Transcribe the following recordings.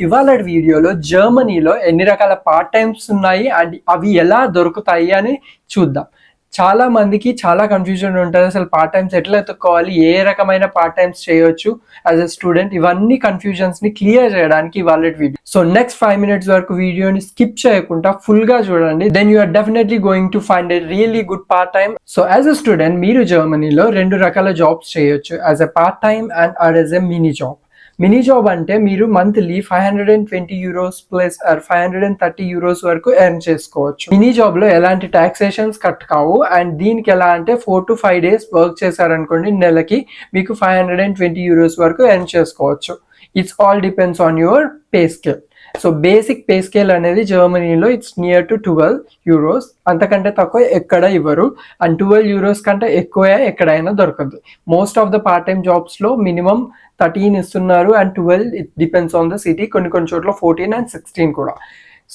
ఇవాళ వీడియోలో జర్మనీలో ఎన్ని రకాల పార్ట్ టైమ్స్ ఉన్నాయి అండ్ అవి ఎలా దొరుకుతాయి అని చూద్దాం. చాలా మందికి చాలా కన్ఫ్యూజన్ ఉంటుంది, అసలు పార్ట్ టైమ్స్ ఎట్లా ఎత్తుక్కోవాలి, ఏ రకమైన పార్ట్ టైమ్స్ చేయొచ్చు యాజ్ అ స్టూడెంట్. ఇవన్నీ కన్ఫ్యూజన్స్ ని క్లియర్ చేయడానికి ఇవాళ వీడియో. సో నెక్స్ట్ 5 minutes వరకు వీడియోని స్కిప్ చేయకుండా ఫుల్ గా చూడండి. Then you are definitely going to find a really good part time. So as a student మీరు జర్మనీలో 2 రకాల జాబ్స్ చేయొచ్చు, as a part time and as a mini job. Mini job అంటే మీరు మంత్లీ 520 euros ప్లస్ 530 euros వరకు earn చేసుకోవచ్చు. Mini job లో ఎలాంటి టాక్సేషన్స్ కట్ కావు అండ్ దీనికి ఎలా అంటే 4 to 5 days వర్క్ చేశారనుకోండి, నెలకి మీకు 520 euros వరకు ఎర్న్ చేసుకోవచ్చు. It's all depends on your pay scale. So basic pay scale అనేది జర్మనీలో ఇట్స్ నియర్ టు 12 euros. అంతకంటే తక్కువ ఎక్కడ ఇవ్వరు అండ్ 12 euros కంటే ఎక్కువ ఎక్కడైనా దొరకదు. Most of the part time jobs లో మినిమం 13 ఇస్తున్నారు and 12 it depends on the city. కొన్ని చోట్ల 14 and 16 కూడా.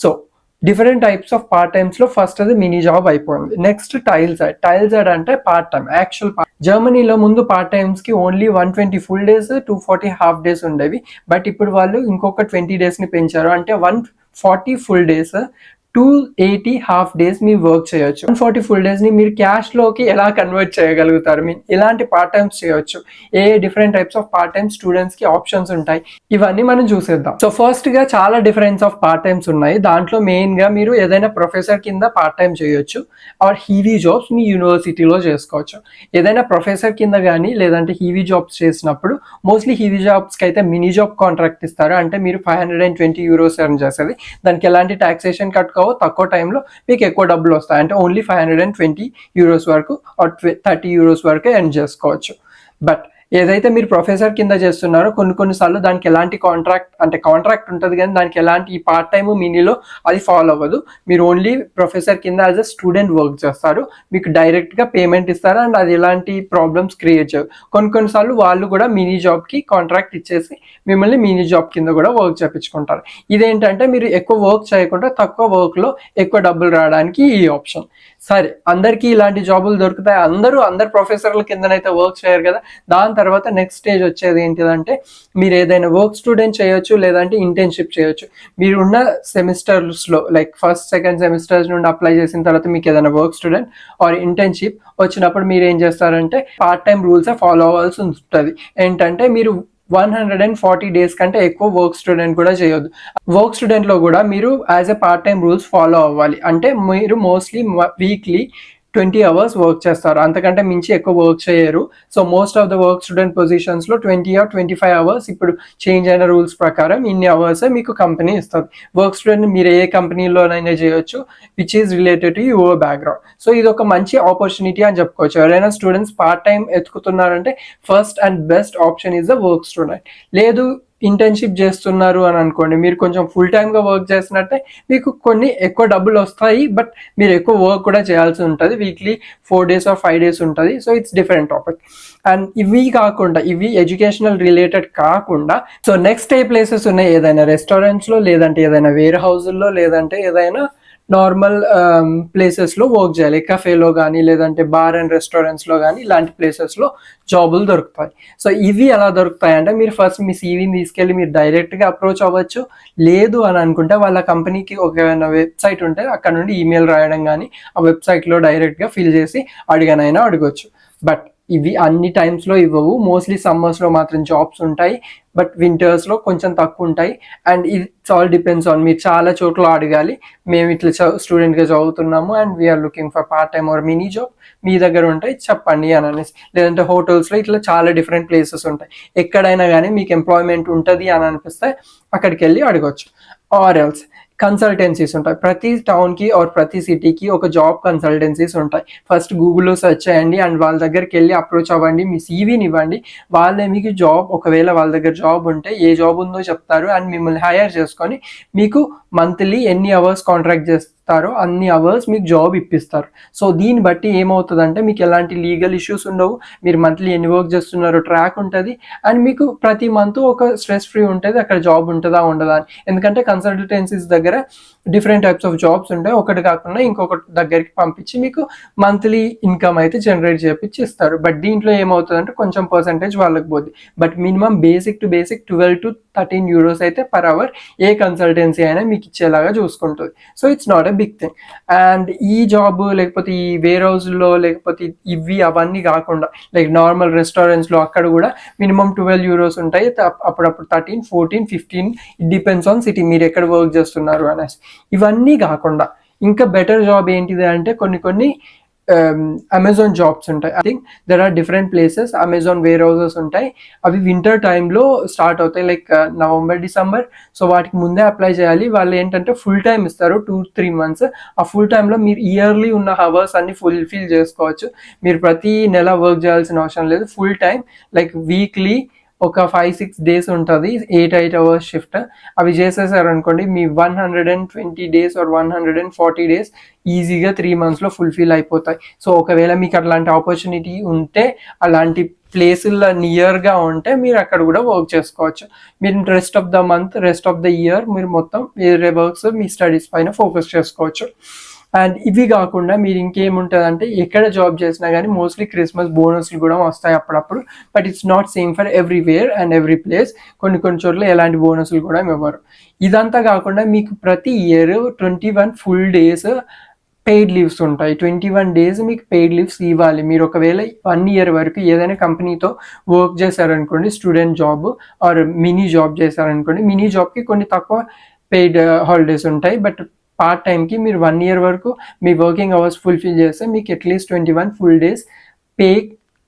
So different types of part times లో ఫస్ట్ అది మినీ జాబ్ అయిపోయింది. నెక్స్ట్ టైల్సైడ్ అంటే పార్ట్ టైమ్ యాక్చువల్. జర్మనీలో ముందు పార్ట్ టైమ్స్ కి only 120 full days 240 half days ఉండేవి. బట్ ఇప్పుడు వాళ్ళు ఇంకొక 20 days ని పెంచారు, అంటే 140 full days 280 half days మీ వర్క్ చేయొచ్చు. 140 full days ని మీరు క్యాష్ లోకి ఎలా కన్వర్ట్ చేయగలుగుతారు, మీన్ ఇలాంటి పార్ట్ టైమ్స్ చేయొచ్చు. A different types of part time students కి ఆప్షన్స్ ఉంటాయి, ఇవన్నీ మనం చూసేద్దాం. సో ఫస్ట్ గా చాలా డిఫరెన్స్ ఆఫ్ పార్ట్ టైమ్స్ ఉన్నాయి. దాంట్లో మెయిన్ గా మీరు ఏదైనా ప్రొఫెసర్ కింద పార్ట్ టైం చేయొచ్చు ఆర్ హీవీ జాబ్స్ మీ యూనివర్సిటీలో చేసుకోవచ్చు. ఏదైనా ప్రొఫెసర్ కింద కానీ లేదంటే హీవీ జాబ్స్ చేసినప్పుడు మోస్ట్లీ హీవీ జాబ్స్ కి అయితే మినీ జాబ్ కాంట్రాక్ట్ ఇస్తారు. అంటే మీరు 520 euros ఎర్న్ చేసేది, దానికి ఎలాంటి టాక్సేషన్ కట్ తక్కువ టైంలో మీకు ఎక్కువ డబ్బులు వస్తాయి. అంటే ఓన్లీ 520 euros వరకు ఆర్ 30 euros వరకు ఎర్న్ చేసుకోవచ్చు. బట్ ఏదైతే మీరు ప్రొఫెసర్ కింద చేస్తున్నారో కొన్నిసార్లు దానికి ఎలాంటి కాంట్రాక్ట్ ఉంటుంది, కానీ దానికి ఎలాంటి ఈ పార్ట్ టైమ్ మినీలో అది ఫాలో అవ్వదు. మీరు ఓన్లీ ప్రొఫెసర్ కింద యాజ్ అ స్టూడెంట్ వర్క్ చేస్తారు, మీకు డైరెక్ట్ గా పేమెంట్ ఇస్తారు అండ్ అది ఎలాంటి ప్రాబ్లమ్స్ క్రియేట్ చేయదు. కొన్నిసార్లు వాళ్ళు కూడా మినీ జాబ్ కి కాంట్రాక్ట్ ఇచ్చేసి మిమ్మల్ని మినీ జాబ్ కింద కూడా వర్క్ చేయించుకుంటారు. ఇదేంటంటే మీరు ఎక్కువ వర్క్ చేయకుండా తక్కువ వర్క్ లో ఎక్కువ డబ్బులు రావడానికి ఈ ఆప్షన్. సరే, అందరికీ ఇలాంటి జాబులు దొరుకుతాయి, అందరు ప్రొఫెసర్ల కిందనైతే వర్క్ చేయరు కదా. దాని తర్వాత నెక్స్ట్ స్టేజ్ వచ్చేది ఏంటిదంటే మీరు ఏదైనా వర్క్ స్టూడెంట్ చేయొచ్చు లేదంటే ఇంటర్న్షిప్ చేయొచ్చు. మీరు ఉన్న సెమిస్టర్స్ లో లైక్ ఫస్ట్ సెకండ్ సెమిస్టర్స్ నుండి అప్లై చేసిన తర్వాత మీకు ఏదైనా వర్క్ స్టూడెంట్ ఆర్ ఇంటర్న్షిప్ వచ్చినప్పుడు మీరు ఏం చేస్తారంటే పార్ట్ టైం రూల్స్ ఫాలో అవ్వాల్సి ఉంటుంది. ఏంటంటే మీరు 140 days కంటే ఎక్కువ వర్క్ స్టూడెంట్ కూడా చేయొద్దు. వర్క్ స్టూడెంట్ లో కూడా మీరు as a part time rules follow అవ్వాలి. అంటే మీరు మోస్ట్లీ వీక్లీ 20 hours వర్క్ చేస్తారు, అంతకంటే మించి ఎక్కువ వర్క్ చేయరు. So most of the work student positions లో 20 or 25 hours ఇప్పుడు చేంజ్ అయిన రూల్స్ ప్రకారం ఇన్ని అవర్స్ మీకు కంపెనీ ఇస్తుంది. వర్క్ స్టూడెంట్ మీరు ఏ కంపెనీలోనైనా చేయొచ్చు which is related to your background. So ఇది ఒక మంచి ఆపర్చునిటీ అని చెప్పుకోవచ్చు. ఎవరైనా స్టూడెంట్స్ పార్ట్ టైం ఎత్తుకుతున్నారంటే first and best option is the work student. లేదు ఇంటర్న్షిప్ చేస్తున్నారు అని అనుకోండి, మీరు కొంచెం ఫుల్ టైమ్గా వర్క్ చేసినట్టే మీకు కొన్ని ఎక్కువ డబ్బులు వస్తాయి, బట్ మీరు ఎక్కువ వర్క్ కూడా చేయాల్సి ఉంటుంది. వీక్లీ 4 days or 5 days ఉంటుంది. So it's different topic. And ఇవి ఎడ్యుకేషనల్ రిలేటెడ్ కాకుండా సో నెక్స్ట్ ఏ ప్లేసెస్ ఉన్నాయి, ఏదైనా రెస్టారెంట్స్లో లేదంటే ఏదైనా వేర్ హౌస్లో లేదంటే ఏదైనా నార్మల్ ప్లేసెస్లో వర్క్ చేయాలి. కఫేలో కానీ లేదంటే బార్ అండ్ రెస్టారెంట్స్లో కానీ ఇలాంటి ప్లేసెస్లో జాబులు దొరుకుతాయి. సో ఇవి ఎలా దొరుకుతాయి అంటే మీరు ఫస్ట్ మీ సీవీని తీసుకెళ్ళి మీరు డైరెక్ట్గా అప్రోచ్ అవ్వచ్చు. లేదు అని అనుకుంటే వాళ్ళ కంపెనీకి ఒక వెబ్సైట్ ఉంటే అక్కడ నుండి ఈమెయిల్ రాయడం కానీ ఆ వెబ్సైట్లో డైరెక్ట్గా ఫిల్ చేసి అడగనైనా అడగవచ్చు. బట్ ఇవి అన్ని టైమ్స్లో ఇవ్వవు. మోస్ట్లీ సమ్మర్స్లో మాత్రం జాబ్స్ ఉంటాయి, బట్ వింటర్స్లో కొంచెం తక్కువ ఉంటాయి. And it's all depends on మీరు చాలా చోట్ల అడగాలి, మేము ఇట్లా స్టూడెంట్గా చదువుతున్నాము and we are looking for part time or mini job, మీ దగ్గర ఉంటాయి చెప్పండి అని అనేసి. లేదంటే హోటల్స్లో ఇట్లా చాలా డిఫరెంట్ ప్లేసెస్ ఉంటాయి. ఎక్కడైనా కానీ మీకు ఎంప్లాయ్మెంట్ ఉంటుంది అని అనిపిస్తే అక్కడికి వెళ్ళి అడగవచ్చు. ఆర్ ఎల్స్ కన్సల్టెన్సీస్ ఉంటాయి. ప్రతి టౌన్కి ఆర్ ప్రతి సిటీకి ఒక జాబ్ కన్సల్టెన్సీస్ ఉంటాయి. ఫస్ట్ గూగుల్లో సెర్చ్ చేయండి అండ్ వాళ్ళ దగ్గరికి వెళ్ళి అప్రోచ్ అవ్వండి, మీ సీవీని ఇవ్వండి. వాళ్ళే మీకు జాబ్, ఒకవేళ వాళ్ళ దగ్గర జాబ్ ఉంటే ఏ జాబ్ ఉందో చెప్తారు అండ్ మిమ్మల్ని హైర్ చేసుకొని మీకు మంత్లీ ఎన్ని అవర్స్ కాంట్రాక్ట్ ఇస్తారో అన్ని అవర్స్ మీకు జాబ్ ఇప్పిస్తారు. సో దీన్ని బట్టి ఏమవుతుందంటే మీకు ఎలాంటి లీగల్ ఇష్యూస్ ఉండవు, మీరు మంత్లీ ఎన్ని వర్క్ చేస్తున్నారో ట్రాక్ ఉంటుంది, అండ్ మీకు ప్రతి మంత్ ఒక స్ట్రెస్ ఫ్రీ ఉంటుంది అక్కడ జాబ్ ఉంటుందా ఉండదా అని. ఎందుకంటే కన్సల్టెన్సీస్ దగ్గర డిఫరెంట్ టైప్స్ ఆఫ్ జాబ్స్ ఉంటాయి, ఒకటి కాకుండా ఇంకొకటి దగ్గరికి పంపించి మీకు మంత్లీ ఇన్కమ్ అయితే జనరేట్ చేపించి ఇస్తారు. బట్ దీంట్లో ఏమవుతుందంటే కొంచెం పర్సంటేజ్ వాళ్ళకి పోద్ది, but minimum basic to basic 12 to 13 euros అయితే పర్ అవర్ ఏ కన్సల్టెన్సీ అయినా మీకు ఇచ్చేలాగా చూసుకుంటుంది. So it's not a big thing. And ఈ జాబ్ లేకపోతే ఈ వేర్ హౌస్లో లేకపోతే ఇవి అవన్నీ కాకుండా లైక్ నార్మల్ రెస్టారెంట్స్లో అక్కడ కూడా మినిమం 12 euros ఉంటాయి, అప్పుడప్పుడు 13, 14, 15 ఇట్ డిపెండ్స్ ఆన్ సిటీ మీరు ఎక్కడ వర్క్ చేస్తున్నారు అనేసి. ఇవన్నీ కాకుండా ఇంకా బెటర్ జాబ్ ఏంటిది అంటే కొన్ని అమెజాన్ జాబ్స్ ఉంటాయి. I think there are different places Amazon warehouses ఉంటాయి, అవి వింటర్ టైంలో స్టార్ట్ అవుతాయి లైక్ నవంబర్, డిసెంబర్. సో వాటికి ముందే అప్లై చేయాలి. వాళ్ళు ఏంటంటే ఫుల్ టైం ఇస్తారు 2-3 months. ఆ ఫుల్ టైంలో మీరు ఇయర్లీ ఉన్న అవర్స్ అన్ని ఫుల్ఫిల్ చేసుకోవచ్చు. మీరు ప్రతి నెల వర్క్ చేయాల్సిన అవసరం లేదు. ఫుల్ టైం లైక్ వీక్లీ ఒక 5-6 days ఉంటుంది, 8 hours షిఫ్ట్. అవి చేసేసారనుకోండి మీ 120 days or 140 days ఈజీగా 3 monthsలో ఫుల్ఫిల్ అయిపోతాయి. సో ఒకవేళ మీకు అట్లాంటి ఆపర్చునిటీ ఉంటే, అలాంటి ప్లేసుల్లో నియర్గా ఉంటే మీరు అక్కడ కూడా వర్క్ చేసుకోవచ్చు. మీరు rest of the month, rest of the year మీరు మొత్తం వేరే వర్క్స్ మీ స్టడీస్ పైన ఫోకస్ చేసుకోవచ్చు. అండ్ ఇవి కాకుండా మీరు ఇంకేముంటుంది అంటే ఎక్కడ జాబ్ చేసినా కానీ మోస్ట్లీ క్రిస్మస్ బోనస్లు కూడా వస్తాయి అప్పుడప్పుడు, but it's not same for everywhere and every place. కొన్ని చోట్ల ఎలాంటి బోనస్లు కూడా ఇవ్వరు. ఇదంతా కాకుండా మీకు ప్రతి year 21 full days paid leaves ఉంటాయి. 21 days మీకు పెయిడ్ లీవ్స్ ఇవ్వాలి. మీరు ఒకవేళ 1 year వరకు ఏదైనా కంపెనీతో వర్క్ చేశారనుకోండి, student job or mini job చేశారనుకోండి, మినీ జాబ్కి కొన్ని తక్కువ పెయిడ్ హాలిడేస్ ఉంటాయి, బట్ పార్ట్ టైంకి మీరు 1 year వరకు మీ వర్కింగ్ అవర్స్ ఫుల్ఫిల్ చేస్తే మీకు అట్లీస్ట్ 21 full days పే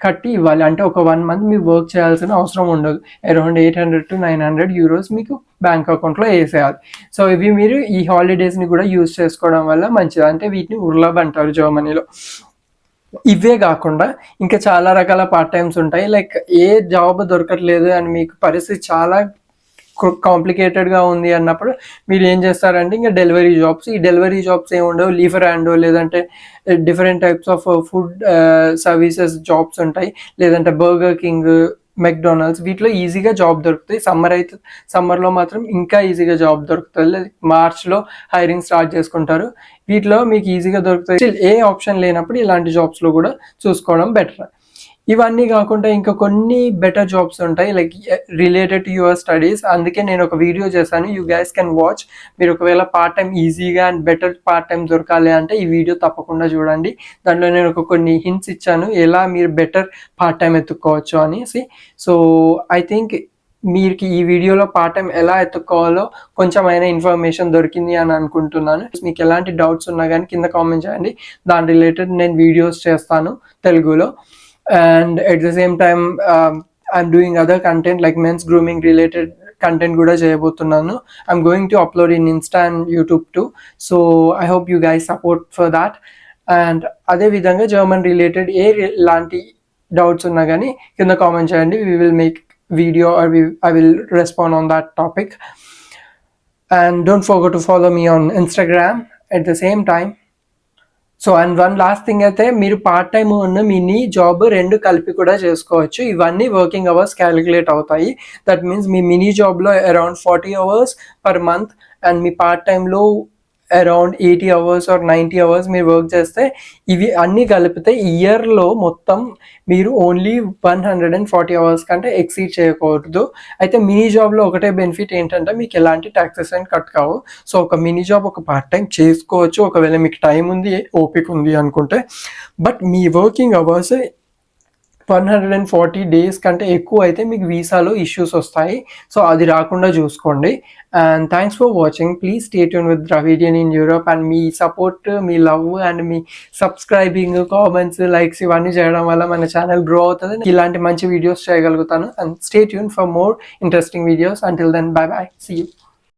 కట్టి ఇవ్వాలి. అంటే ఒక 1 month మీరు వర్క్ చేయాల్సిన అవసరం ఉండదు. అరౌండ్ 800 to 900 euros మీకు బ్యాంక్ అకౌంట్లో వేసేయాలి. సో ఇవి మీరు ఈ హాలిడేస్ని కూడా యూజ్ చేసుకోవడం వల్ల మంచిది. అంటే వీటిని ఉర్లబ్ అంటారు జర్మనీలో. ఇవే కాకుండా ఇంకా చాలా రకాల పార్ట్ టైమ్స్ ఉంటాయి. లైక్ ఏ జాబ్ దొరకట్లేదు అని మీకు పరిస్థితి చాలా కాంప్లికేటెడ్గా ఉంది అన్నప్పుడు మీరు ఏం చేస్తారంటే ఇంకా డెలివరీ జాబ్స్. ఈ డెలివరీ జాబ్స్ ఏముండవు, లీఫర్ హ్యాండో లేదంటే different types of food services jobs ఉంటాయి, లేదంటే బర్గర్ కింగ్, మెక్డొనాల్డ్స్, వీటిలో ఈజీగా జాబ్ దొరుకుతాయి. సమ్మర్లో మాత్రం ఇంకా ఈజీగా జాబ్ దొరుకుతుంది. మార్చ్లో హైరింగ్ స్టార్ట్ చేసుకుంటారు. వీటిలో మీకు ఈజీగా దొరుకుతాయి. ఏ ఆప్షన్ లేనప్పుడు ఇలాంటి జాబ్స్లో కూడా చూసుకోవడం బెటర్. ఇవన్నీ కాకుండా ఇంకా కొన్ని బెటర్ జాబ్స్ ఉంటాయి like related to your studies. అందుకే నేను ఒక వీడియో చేశాను, యూ గైస్ కెన్ వాచ్. మీరు ఒకవేళ పార్ట్ టైం ఈజీగా అండ్ బెటర్ పార్ట్ టైం దొరకాలి అంటే ఈ వీడియో తప్పకుండా చూడండి. దాంట్లో నేను కొన్ని హింట్స్ ఇచ్చాను ఎలా మీరు బెటర్ పార్ట్ టైం ఎత్తుక్కోవచ్చు అనేసి. సో ఐ థింక్ మీకు ఈ వీడియోలో పార్ట్ టైం ఎలా ఎత్తుక్కోవాలో కొంచెమైనా ఇన్ఫర్మేషన్ దొరికింది అని అనుకుంటున్నాను. మీకు ఎలాంటి డౌట్స్ ఉన్నా కానీ కింద కామెంట్ చేయండి, దాని రిలేటెడ్ నేను వీడియోస్ చేస్తాను తెలుగులో. And at the same time I'm doing other content like men's grooming related content kuda cheyabothunanu. I'm going to upload in Insta and YouTube too, so I hope you guys support for that. And ade vidhanga German related lanti doubts unna gani kinda comment cheyandi, we will make video or I will respond on that topic. And don't forget to follow me on Instagram at the same time. So and one last thing అయితే మీరు part time ఉన్న mini job 2 కలిపి కూడా చేసుకోవచ్చు. ఇవన్నీ working hours calculate అవుతాయి. That means me mini జాబ్లో around 40 hours per month and me part టైంలో అరౌండ్ 80 hours or 90 hours మీరు వర్క్ చేస్తే ఇవి అన్నీ కలిపితే ఇయర్లో మొత్తం మీరు ఓన్లీ 140 hours కంటే ఎక్సీడ్ చేయకూడదు. అయితే మినీ జాబ్లో ఒకటే బెనిఫిట్ ఏంటంటే మీకు ఎలాంటి ట్యాక్సెస్ అని కట్ కావు. సో ఒక మినీ జాబ్ ఒక పార్ట్ టైం చేసుకోవచ్చు ఒకవేళ మీకు టైం ఉంది, ఓపిక ఉంది అనుకుంటే. But me working hours 140 days కంటే ఎక్కువ అయితే మీకు వీసాలో ఇష్యూస్ వస్తాయి. సో అది రాకుండా చూసుకోండి. And thanks for watching. Please stay tune with Dravidian in Europe. And me support, me love and me subscribing, comments, likes ఇవన్నీ చేయడం వల్ల మన ఛానల్ గ్రో అవుతుంది. ఇలాంటి మంచి వీడియోస్ చేయగలుగుతాను. And stay tune for more interesting videos. Until then bye bye, see you.